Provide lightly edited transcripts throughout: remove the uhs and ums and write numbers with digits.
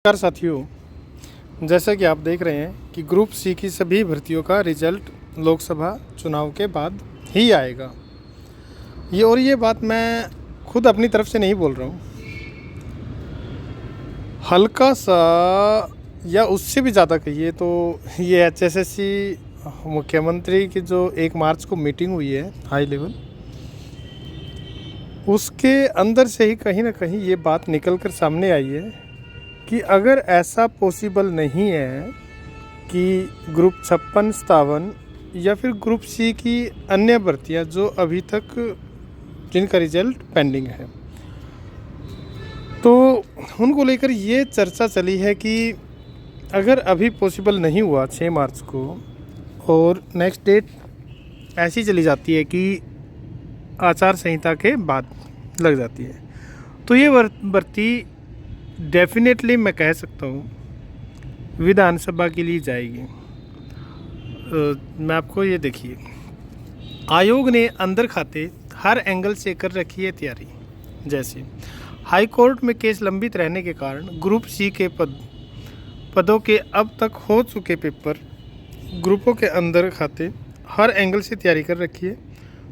नमस्कार साथियों, जैसा कि आप देख रहे हैं कि ग्रुप सी की सभी भर्तियों का रिजल्ट लोकसभा चुनाव के बाद ही आएगा। ये बात मैं खुद अपनी तरफ से नहीं बोल रहा हूँ, हल्का सा या उससे भी ज़्यादा कहिए तो ये एचएसएससी मुख्यमंत्री की जो 1 मार्च को मीटिंग हुई है हाई लेवल, उसके अंदर से ही कहीं ना कहीं ये बात निकल कर सामने आई है कि अगर ऐसा पॉसिबल नहीं है कि ग्रुप 56-57 या फिर ग्रुप सी की अन्य भर्तियां जो अभी तक जिनका रिजल्ट पेंडिंग है, तो उनको लेकर ये चर्चा चली है कि अगर अभी पॉसिबल नहीं हुआ 6 मार्च को और नेक्स्ट डेट ऐसी चली जाती है कि आचार संहिता के बाद लग जाती है, तो ये भर्ती डेफिनेटली मैं कह सकता हूँ विधानसभा के लिए जाएगी। मैं आपको ये देखिए, आयोग ने अंदर खाते हर एंगल से कर रखी है तैयारी। जैसे हाई कोर्ट में केस लंबित रहने के कारण ग्रुप सी के पदों के अब तक हो चुके पेपर ग्रुपों के अंदर खाते हर एंगल से तैयारी कर रखी है।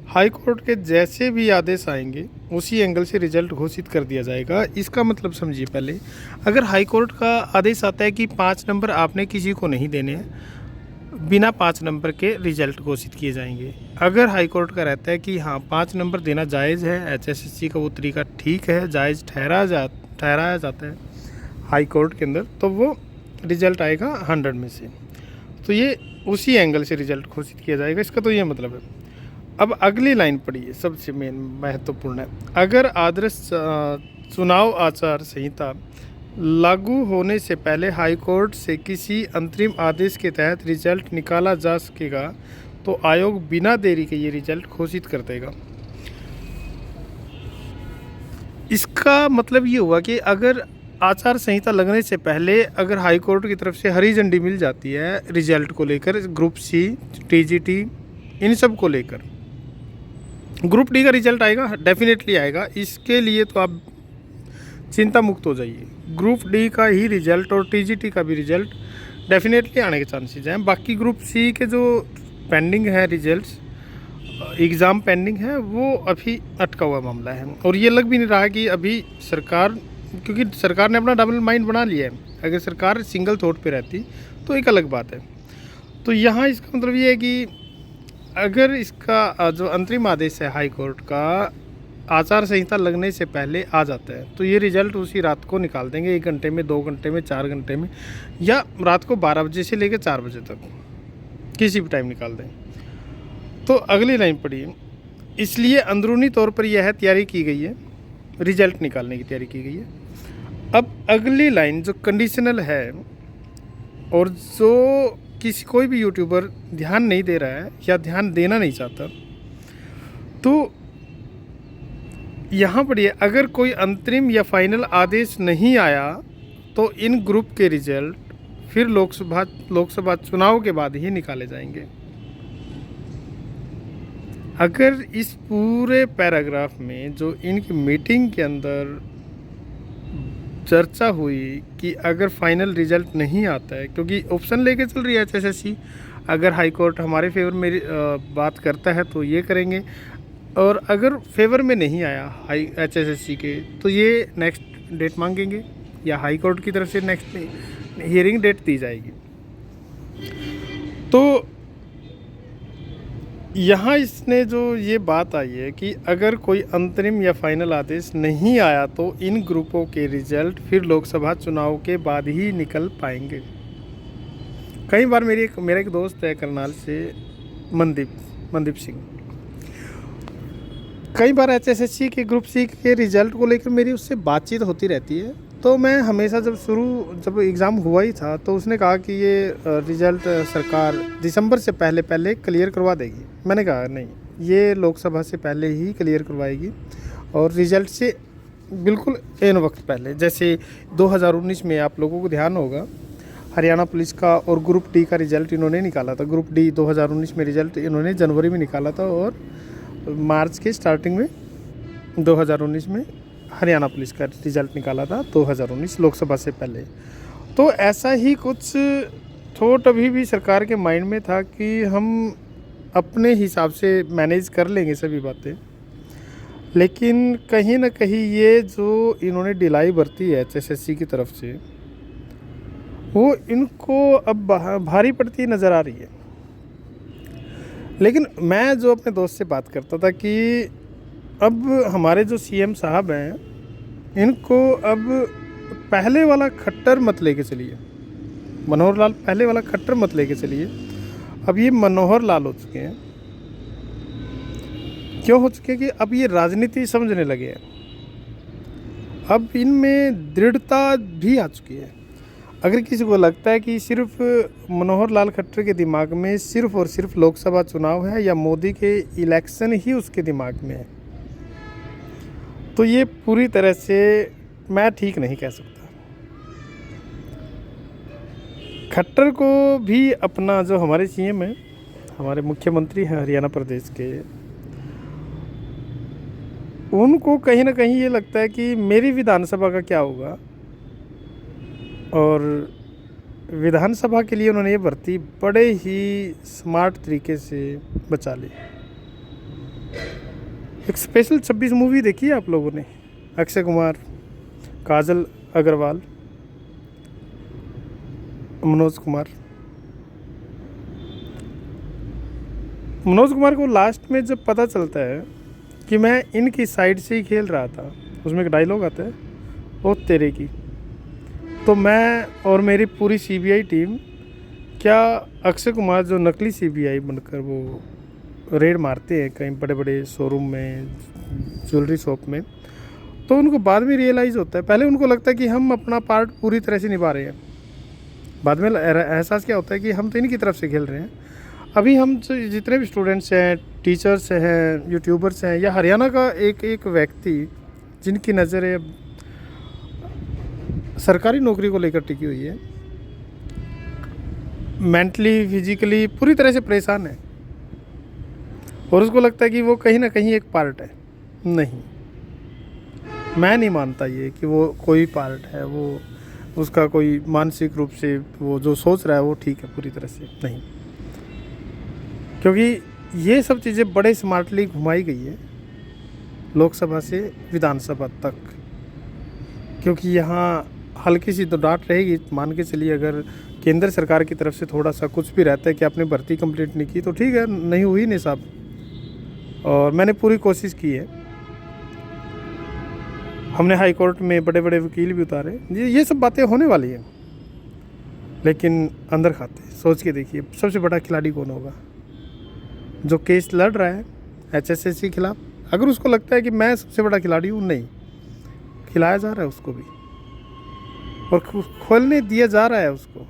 हाई कोर्ट के जैसे भी आदेश आएंगे उसी एंगल से रिजल्ट घोषित कर दिया जाएगा। इसका मतलब समझिए, पहले अगर हाई कोर्ट का आदेश आता है कि 5 नंबर आपने किसी को नहीं देने हैं, बिना 5 नंबर के रिजल्ट घोषित किए जाएंगे। अगर हाई कोर्ट का रहता है कि हाँ 5 नंबर देना जायज़ है, एचएसएससी का वो तरीका ठीक है, जायज़ ठहराया जाता है हाई कोर्ट के अंदर, तो वो रिजल्ट आएगा 100 में से, तो ये उसी एंगल से रिजल्ट घोषित किया जाएगा। इसका तो ये मतलब है। अब अगली लाइन पढ़िए, सबसे मेन महत्वपूर्ण है। अगर आदर्श चुनाव आचार संहिता लागू होने से पहले हाई कोर्ट से किसी अंतरिम आदेश के तहत रिजल्ट निकाला जा सकेगा तो आयोग बिना देरी के ये रिजल्ट घोषित कर देगा। इसका मतलब ये हुआ कि अगर आचार संहिता लगने से पहले अगर हाई कोर्ट की तरफ से हरी झंडी मिल जाती है रिजल्ट को लेकर, ग्रुप सी, टीजीटी, इन सब को लेकर, ग्रुप डी का रिजल्ट आएगा, डेफिनेटली आएगा। इसके लिए तो आप चिंता मुक्त हो जाइए। ग्रुप डी का ही रिजल्ट और टीजीटी का भी रिजल्ट डेफिनेटली आने के चांसेस हैं। बाकी ग्रुप सी के जो पेंडिंग है रिजल्ट्स, एग्ज़ाम पेंडिंग है, वो अभी अटका हुआ मामला है। और ये लग भी नहीं रहा कि अभी सरकार, क्योंकि सरकार ने अपना डबल माइंड बना लिया है। अगर सरकार सिंगल थॉट पे रहती तो एक अलग बात है। तो यहाँ इसका मतलब ये है कि अगर इसका जो अंतरिम आदेश है हाई कोर्ट का आचार संहिता लगने से पहले आ जाता है तो ये रिजल्ट उसी रात को निकाल देंगे, 1 घंटे में, 2 घंटे में, 4 घंटे में, या रात को 12 बजे से लेकर 4 बजे तक किसी भी टाइम निकाल दें। तो अगली लाइन पढ़िए, इसलिए अंदरूनी तौर पर यह तैयारी की गई है, रिजल्ट निकालने की तैयारी की गई है। अब अगली लाइन जो कंडीशनल है और जो कोई भी यूट्यूबर ध्यान नहीं दे रहा है या ध्यान देना नहीं चाहता, तो यहाँ पर अगर कोई अंतरिम या फाइनल आदेश नहीं आया तो इन ग्रुप के रिजल्ट फिर लोकसभा चुनाव के बाद ही निकाले जाएंगे। अगर इस पूरे पैराग्राफ में जो इनकी मीटिंग के अंदर चर्चा हुई कि अगर फाइनल रिजल्ट नहीं आता है, क्योंकि ऑप्शन लेके चल रही है एचएसएससी, अगर हाई कोर्ट हमारे फेवर में बात करता है तो ये करेंगे, और अगर फेवर में नहीं आया हाई एचएसएससी के तो ये नेक्स्ट डेट मांगेंगे या हाई कोर्ट की तरफ से नेक्स्ट हियरिंग डेट दी जाएगी। तो यहाँ इसने जो ये बात आई है कि अगर कोई अंतरिम या फाइनल आदेश नहीं आया तो इन ग्रुपों के रिजल्ट फिर लोकसभा चुनाव के बाद ही निकल पाएंगे। कई बार मेरा एक दोस्त है करनाल से, मनदीप सिंह, कई बार एचएसएससी के ग्रुप सी के रिजल्ट को लेकर मेरी उससे बातचीत होती रहती है। तो मैं हमेशा जब एग्ज़ाम हुआ ही था तो उसने कहा कि ये रिज़ल्ट सरकार दिसंबर से पहले क्लियर करवा देगी। मैंने कहा नहीं, ये लोकसभा से पहले ही क्लियर करवाएगी और रिज़ल्ट से बिल्कुल एन वक्त पहले। जैसे 2019 में आप लोगों को ध्यान होगा, हरियाणा पुलिस का और ग्रुप डी का रिज़ल्ट इन्होंने निकाला था। ग्रुप डी 2019 में रिज़ल्ट इन्होंने जनवरी में निकाला था और मार्च के स्टार्टिंग में 2019 में हरियाणा पुलिस का रिज़ल्ट निकाला था 2019 लोकसभा से पहले। तो ऐसा ही कुछ थॉट अभी भी सरकार के माइंड में था कि हम अपने हिसाब से मैनेज कर लेंगे सभी बातें, लेकिन कहीं ना कहीं ये जो इन्होंने ढिलाई बरती है एचएसएससी की तरफ से, वो इनको अब भारी पड़ती नज़र आ रही है। लेकिन मैं जो अपने दोस्त से बात करता था कि अब हमारे जो सीएम साहब हैं, इनको अब पहले वाला खट्टर मत लेके चलिए, मनोहर लाल पहले वाला खट्टर मत लेके चलिए। अब ये मनोहर लाल हो चुके हैं। क्यों हो चुके हैं कि अब ये राजनीति समझने लगे हैं, अब इनमें दृढ़ता भी आ चुकी है। अगर किसी को लगता है कि सिर्फ मनोहर लाल खट्टर के दिमाग में सिर्फ और सिर्फ लोकसभा चुनाव है या मोदी के इलेक्शन ही उसके दिमाग में है, तो ये पूरी तरह से मैं ठीक नहीं कह सकता। खट्टर को भी अपना जो हमारे सीएम है, हमारे मुख्यमंत्री हैं हरियाणा प्रदेश के, उनको कहीं ना कहीं ये लगता है कि मेरी विधानसभा का क्या होगा, और विधानसभा के लिए उन्होंने ये भर्ती बड़े ही स्मार्ट तरीके से बचा ली। एक स्पेशल 26 मूवी देखी है आप लोगों ने? अक्षय कुमार, काजल अग्रवाल, मनोज कुमार को लास्ट में जब पता चलता है कि मैं इनकी साइड से ही खेल रहा था, उसमें एक डायलॉग आता है, ओ तेरे की, तो मैं और मेरी पूरी सीबीआई टीम, क्या अक्षय कुमार जो नकली सीबीआई बनकर वो रेड मारते हैं कहीं बड़े बड़े शोरूम में, ज्वेलरी शॉप में, तो उनको बाद में रियलाइज़ होता है, पहले उनको लगता है कि हम अपना पार्ट पूरी तरह से निभा रहे हैं, बाद में एहसास क्या होता है कि हम तो इनकी तरफ से खेल रहे हैं। अभी हम जितने भी स्टूडेंट्स हैं, टीचर्स हैं, यूट्यूबर्स हैं, या हरियाणा का एक एक व्यक्ति जिनकी नज़रें सरकारी नौकरी को लेकर टिकी हुई है, मेंटली फिजिकली पूरी तरह से परेशान है, और उसको लगता है कि वो कहीं ना कहीं एक पार्ट है। नहीं, मैं नहीं मानता ये कि वो कोई पार्ट है, वो उसका कोई मानसिक रूप से वो जो सोच रहा है वो ठीक है पूरी तरह से, नहीं। क्योंकि ये सब चीज़ें बड़े स्मार्टली घुमाई गई है लोकसभा से विधानसभा तक, क्योंकि यहाँ हल्की सी तो डांट रहेगी। मान के चलिए अगर केंद्र सरकार की तरफ से थोड़ा सा कुछ भी रहता है कि आपने भर्ती कंप्लीट नहीं की, तो ठीक है, नहीं हुई नहीं साहब, और मैंने पूरी कोशिश की है। हमने हाई कोर्ट में बड़े बड़े वकील भी उतारे, ये सब बातें होने वाली हैं, लेकिन अंदर खाते सोच के देखिए, सबसे बड़ा खिलाड़ी कौन होगा? जो केस लड़ रहा है एचएसएससी के खिलाफ, अगर उसको लगता है कि मैं सबसे बड़ा खिलाड़ी हूँ, नहीं, खिलाया जा रहा है उसको भी, और खोलने दिया जा रहा है उसको।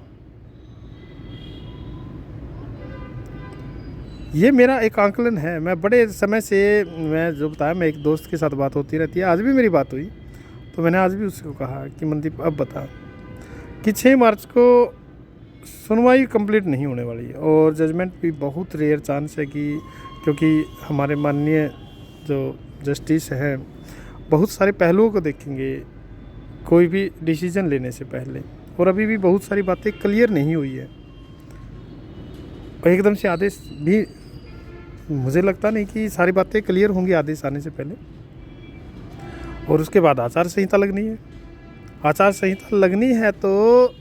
ये मेरा एक आंकलन है। मैं बड़े समय से, मैं जो बताया, मैं एक दोस्त के साथ बात होती रहती है, आज भी मेरी बात हुई, तो मैंने आज भी उसको कहा कि मनदीप अब बता कि 6 मार्च को सुनवाई कंप्लीट नहीं होने वाली है, और जजमेंट भी बहुत रेयर चांस है कि, क्योंकि हमारे माननीय जो जस्टिस हैं बहुत सारे पहलुओं को देखेंगे कोई भी डिसीजन लेने से पहले, और अभी भी बहुत सारी बातें क्लियर नहीं हुई है, और एकदम से आदेश भी मुझे लगता नहीं कि सारी बातें क्लियर होंगी आदेश आने से पहले। और उसके बाद आचार संहिता लगनी है। आचार संहिता लगनी है तो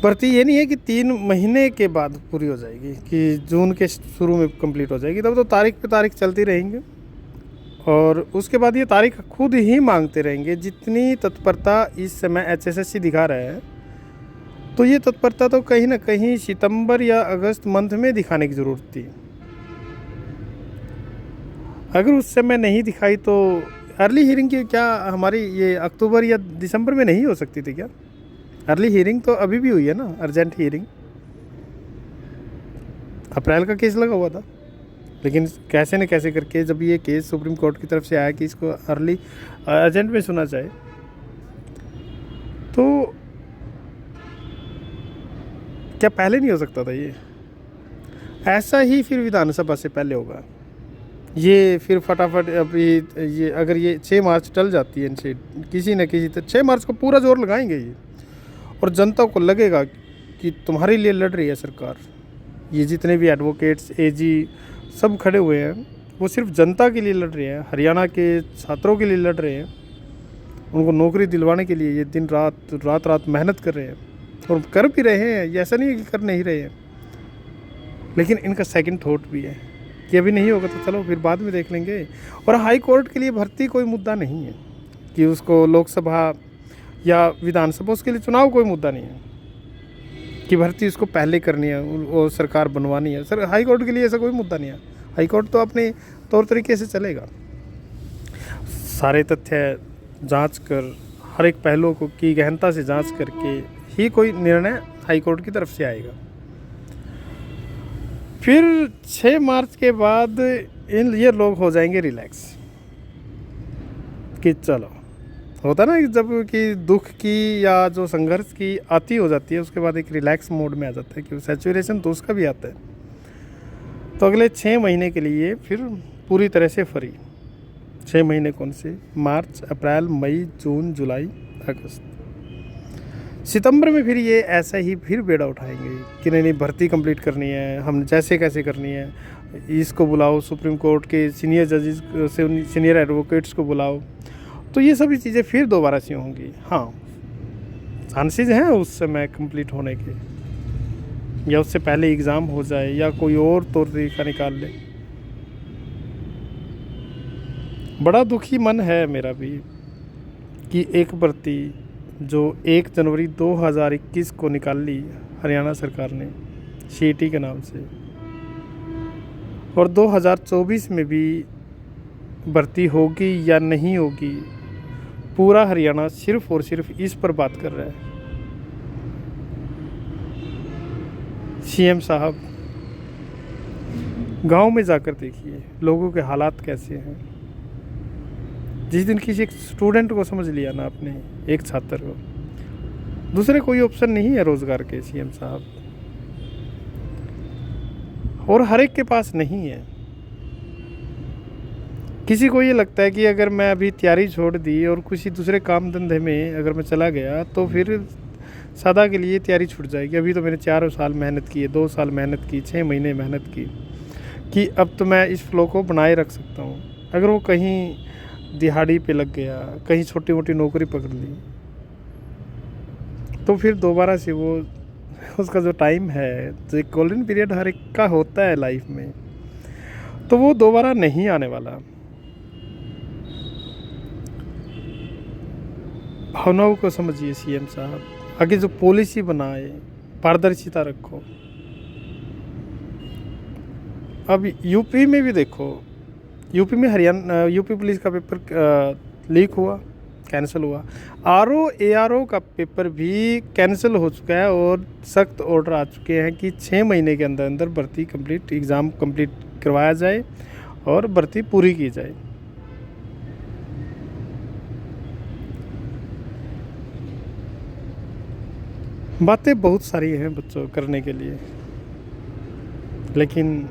भर्ती ये नहीं है कि 3 महीने के बाद पूरी हो जाएगी, कि जून के शुरू में कंप्लीट हो जाएगी, तब तो तारीख पे तारीख चलती रहेंगे, और उसके बाद ये तारीख खुद ही मांगते रहेंगे। जितनी तत्परता इस समय एचएसएससी दिखा रहा है, तो ये तत्परता तो कहीं ना कहीं सितंबर या अगस्त मंथ में दिखाने की ज़रूरत थी। अगर उस समय नहीं दिखाई तो अर्ली हियरिंग की क्या हमारी ये अक्टूबर या दिसंबर में नहीं हो सकती थी क्या? अर्ली हियरिंग तो अभी भी हुई है ना, अर्जेंट हियरिंग अप्रैल का केस लगा हुआ था, लेकिन कैसे न कैसे करके जब ये केस सुप्रीम कोर्ट की तरफ से आया कि इसको अर्जेंट में सुना जाए, तो क्या पहले नहीं हो सकता था ये? ऐसा ही फिर विधानसभा से पहले होगा ये, फिर फटाफट अभी ये अगर ये 6 मार्च टल जाती है इनसे किसी न किसी, तो 6 मार्च को पूरा जोर लगाएंगे ये, और जनता को लगेगा कि तुम्हारे लिए लड़ रही है सरकार। ये जितने भी एडवोकेट्स, एजी सब खड़े हुए हैं, वो सिर्फ जनता के लिए लड़ रहे हैं, हरियाणा के छात्रों के लिए लड़ रहे हैं, उनको नौकरी दिलवाने के लिए ये दिन रात मेहनत कर रहे हैं और कर भी रहे हैं। ऐसा नहीं है कि कर नहीं रहे हैं, लेकिन इनका सेकंड थॉट भी है कि अभी नहीं होगा तो चलो फिर बाद में देख लेंगे। और हाई कोर्ट के लिए भर्ती कोई मुद्दा नहीं है कि उसको लोकसभा या विधानसभा, उसके लिए चुनाव कोई मुद्दा नहीं है कि भर्ती उसको पहले करनी है और सरकार बनवानी है। सर हाई कोर्ट के लिए ऐसा कोई मुद्दा नहीं है। हाई कोर्ट तो अपने तौर तरीके से चलेगा, सारे तथ्य जांच कर, हर एक पहलू को की गहनता से जांच करके ही कोई निर्णय हाई कोर्ट की तरफ से आएगा। फिर 6 मार्च के बाद ये लोग हो जाएंगे रिलैक्स कि चलो, होता ना कि जब कि दुख की या जो संघर्ष की आती हो जाती है, उसके बाद एक रिलैक्स मोड में आ जाता है कि सैचुरेशन तो उसका भी आता है। तो अगले 6 महीने के लिए फिर पूरी तरह से फ्री। 6 महीने कौन से? मार्च, अप्रैल, मई, जून, जुलाई, अगस्त, सितंबर में फिर ये ऐसा ही फिर बेड़ा उठाएंगे कि नहीं भर्ती कंप्लीट करनी है, हम जैसे कैसे करनी है, इसको बुलाओ, सुप्रीम कोर्ट के सीनियर जजेस से सीनियर एडवोकेट्स को बुलाओ। तो ये सभी चीज़ें फिर दोबारा से होंगी। हाँ, चांसेस हैं उस समय कंप्लीट होने के, या उससे पहले एग्ज़ाम हो जाए या कोई और तौर तरीका निकाल ले। बड़ा दुखी मन है मेरा भी कि एक भर्ती जो 1 जनवरी 2021 को निकाल ली हरियाणा सरकार ने सीईटी के नाम से, और 2024 में भी भर्ती होगी या नहीं होगी, पूरा हरियाणा सिर्फ और सिर्फ इस पर बात कर रहा है। सीएम साहब, गांव में जाकर देखिए लोगों के हालात कैसे हैं। जिस दिन किसी एक स्टूडेंट को समझ लिया ना आपने, एक छात्र को, दूसरे कोई ऑप्शन नहीं है रोज़गार के सीएम साहब, और हर एक के पास नहीं है। किसी को ये लगता है कि अगर मैं अभी तैयारी छोड़ दी और किसी दूसरे काम धंधे में अगर मैं चला गया तो फिर सदा के लिए तैयारी छूट जाएगी। अभी तो मैंने 4 साल मेहनत की है, 2 साल मेहनत की, 6 महीने मेहनत की, कि अब तो मैं इस फ्लो को बनाए रख सकता हूँ। अगर वो कहीं दिहाड़ी पे लग गया, कहीं छोटी मोटी नौकरी पकड़ ली, तो फिर दोबारा से वो उसका जो टाइम है, जो एक गोल्डन पीरियड हर एक का होता है लाइफ में, तो वो दोबारा नहीं आने वाला। भावनाओं को समझिए सीएम साहब, आगे जो पॉलिसी बनाए पारदर्शिता रखो। अब यूपी में भी देखो, यूपी में यूपी पुलिस का पेपर लीक हुआ, कैंसिल हुआ। आरओ एआरओ का पेपर भी कैंसिल हो चुका है और सख्त ऑर्डर आ चुके हैं कि 6 महीने के अंदर अंदर भर्ती कंप्लीट, एग्ज़ाम कंप्लीट करवाया जाए और भर्ती पूरी की जाए। बातें बहुत सारी हैं बच्चों करने के लिए, लेकिन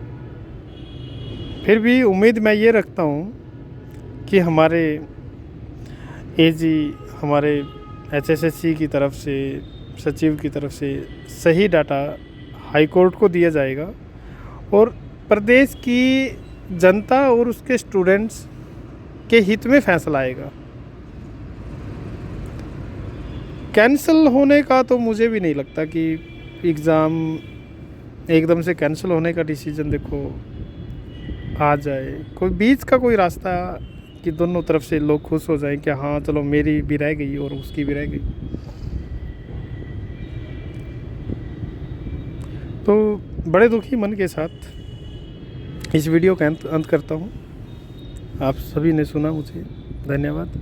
फिर भी उम्मीद मैं ये रखता हूँ कि हमारे एजी, हमारे एचएसएससी की तरफ से, सचिव की तरफ से सही डाटा हाई कोर्ट को दिया जाएगा और प्रदेश की जनता और उसके स्टूडेंट्स के हित में फैसला आएगा। कैंसिल होने का तो मुझे भी नहीं लगता कि एग्ज़ाम एकदम से कैंसिल होने का डिसीजन देखो आ जाए। कोई बीच का कोई रास्ता कि दोनों तरफ से लोग खुश हो जाएं कि हाँ चलो मेरी भी रह गई और उसकी भी रह गई। तो बड़े दुखी मन के साथ इस वीडियो का अंत करता हूँ। आप सभी ने सुना मुझे, धन्यवाद।